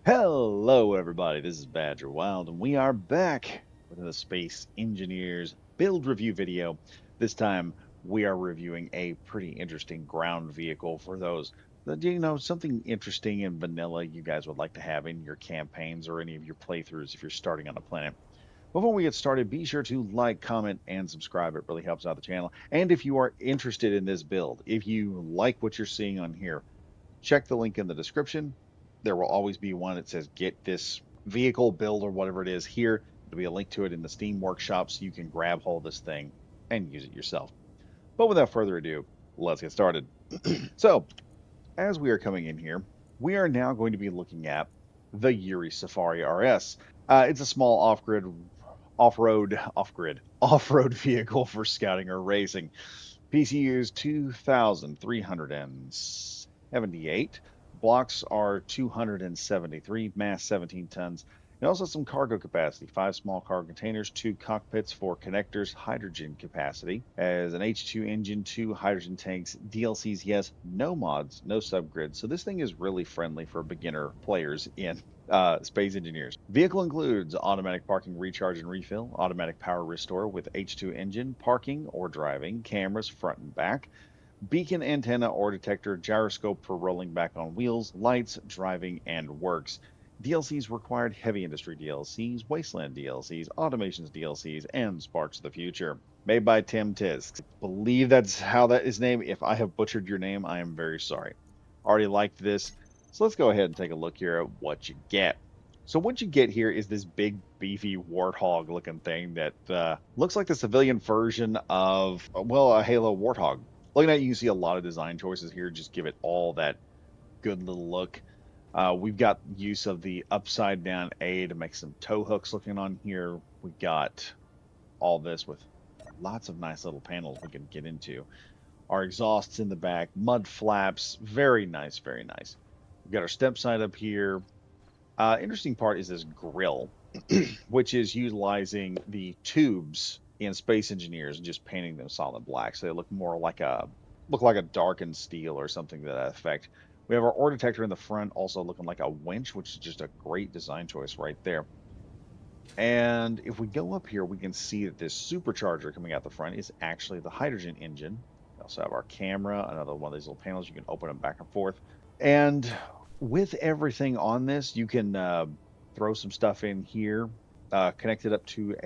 Hello, everybody. This is Badger Wild, and we are back with the Space Engineers build review video. This time, we are reviewing a pretty interesting ground vehicle for those that, something interesting and vanilla you guys would like to have in your campaigns or any of your playthroughs if you're starting on a planet. Before we get started, be sure to like, comment, and subscribe. It really helps out the channel. And if you are interested in this build, if you like what you're seeing on here, check the link in the description. There will always be one that says get this vehicle build or whatever it is here. There'll be a link to it in the Steam workshop so you can grab hold of this thing and use it yourself. But without further ado, let's get started. So, as we are coming in here, we are now going to be looking at the Yurei Safari RS. It's a small off-road vehicle for scouting or racing. PCU is 2,378. Blocks are 273, mass 17 tons. And also some cargo capacity, 5 small cargo containers, 2 cockpits, 4 connectors, hydrogen capacity. As an H2 engine, 2 hydrogen tanks, DLCs, yes, no mods, no subgrids. So this thing is really friendly for beginner players in Space Engineers. Vehicle includes automatic parking, recharge and refill, automatic power restore with H2 engine, parking or driving, cameras front and back, beacon antenna or detector, gyroscope for rolling back on wheels, lights, driving, and works. DLCs required heavy industry DLCs, wasteland DLCs, automations DLCs, and sparks of the future. Made by Tim Tisk. Believe that's how that is named. If I have butchered your name, I am very sorry. Already liked this. So let's go ahead and take a look here at what you get. So what you get here is this big, beefy warthog looking thing that looks like the civilian version of, well, a Halo Warthog. Looking at it, you can see a lot of design choices here. Just give it all that good little look. We've got use of the upside down A to make some tow hooks looking on here. We've got all this with lots of nice little panels we can get into. Our exhausts in the back, mud flaps, very nice, very nice. We've got our step side up here. Interesting part is this grill, which is utilizing the tubes in Space Engineers and just painting them solid black, so they look like a darkened steel or something to that effect. We have our ore detector in the front, also looking like a winch, which is just a great design choice right there. And if we go up here, we can see that this supercharger coming out the front is actually the hydrogen engine. We also have our camera, another one of these little panels. You can open them back and forth. And with everything on this, you can throw some stuff in here, connect it up to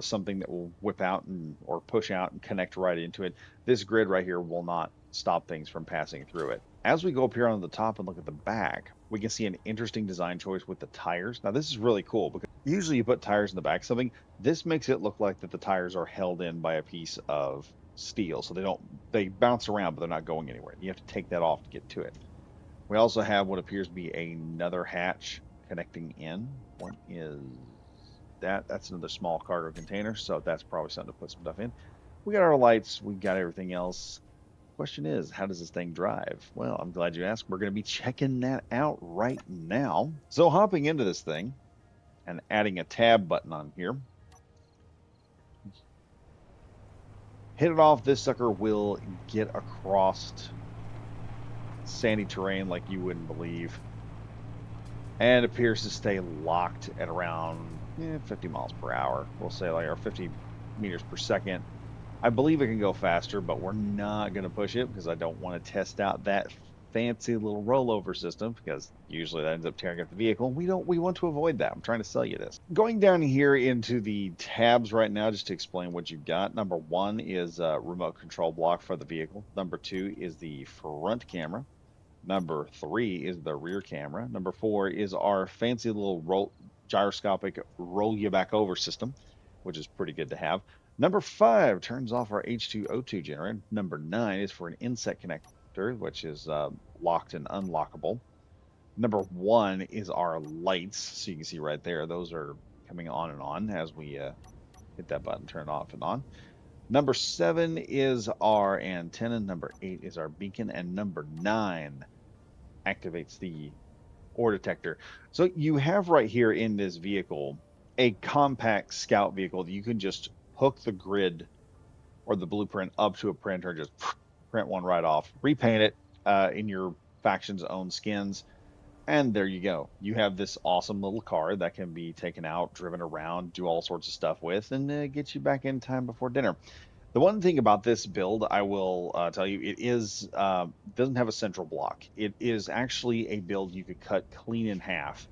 something that will whip out or push out and connect right into it. This grid right here will not stop things from passing through it. As we go up here on the top and look at the back, we can see an interesting design choice with the tires. Now this is really cool because usually you put tires in the back of something. This makes it look like that the tires are held in by a piece of steel, so they bounce around, but they're not going anywhere. You have to take that off to get to it. We also have what appears to be another hatch connecting in. What is that? That's another small cargo container, so that's probably something to put some stuff in. We got our lights, we got everything else. Question is, how does this thing drive? Well, I'm glad you asked. We're going to be checking that out right now. So hopping into this thing and adding a tab button on here. Hit it off, this sucker will get across sandy terrain like you wouldn't believe, and appears to stay locked at around 50 miles per hour. We'll say like, or 50 meters per second. I believe it can go faster, but we're not going to push it because I don't want to test out that fancy little rollover system, because usually that ends up tearing up the vehicle. We want to avoid that. I'm trying to sell you this. Going down here into the tabs right now, just to explain what you've got. Number 1 is a remote control block for the vehicle. Number 2 is the front camera. Number 3 is the rear camera. Number 4 is our fancy little gyroscopic roll you back over system, which is pretty good to have. Number 5 turns off our H2O2 generator. Number 9 is for an inset connector, which is locked and unlockable. Number 1 is our lights. So you can see right there, those are coming on and on as we hit that button, turn off and on. Number 7 is our antenna. Number 8 is our beacon. And number 9 activates the ore detector. So you have right here in this vehicle a compact scout vehicle that you can just hook the grid or the blueprint up to a printer, just print one right off, repaint it in your faction's own skins, And there you go. You have this awesome little car that can be taken out, driven around, do all sorts of stuff with, and get you back in time before dinner. The one thing about this build, I will tell you, it is doesn't have a central block. It is actually a build you could cut clean in half,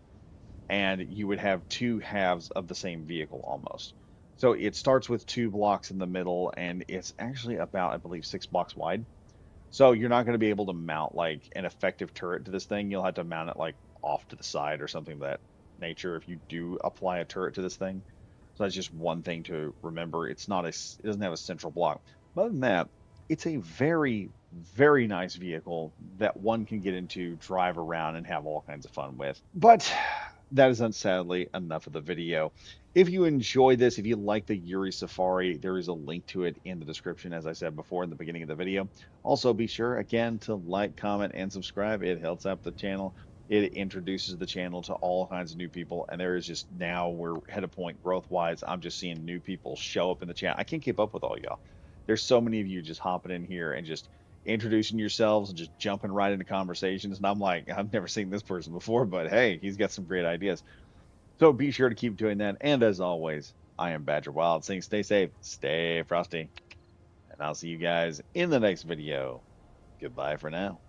and you would have two halves of the same vehicle almost. So it starts with two blocks in the middle, and it's actually about, I believe, 6 blocks wide. So you're not going to be able to mount like an effective turret to this thing. You'll have to mount it like off to the side or something of that nature if you do apply a turret to this thing. So that's just one thing to remember. It's not a, it doesn't have a central block. But other than that, it's a very, very nice vehicle that one can get into, drive around, and have all kinds of fun with. But that is sadly enough of the video. If you enjoy this, if you like the Yurei Safari, there is a link to it in the description, as I said before in the beginning of the video. Also, be sure again to like, comment, and subscribe. It helps out the channel. It introduces the channel to all kinds of new people, and there is just now we're at a point growth wise. I'm just seeing new people show up in the chat. I can't keep up with all y'all. There's so many of you just hopping in here and just introducing yourselves and just jumping right into conversations. And I'm like, I've never seen this person before, but hey, he's got some great ideas. So be sure to keep doing that. And as always, I am Badger Wild saying stay safe, stay frosty, and I'll see you guys in the next video. Goodbye for now.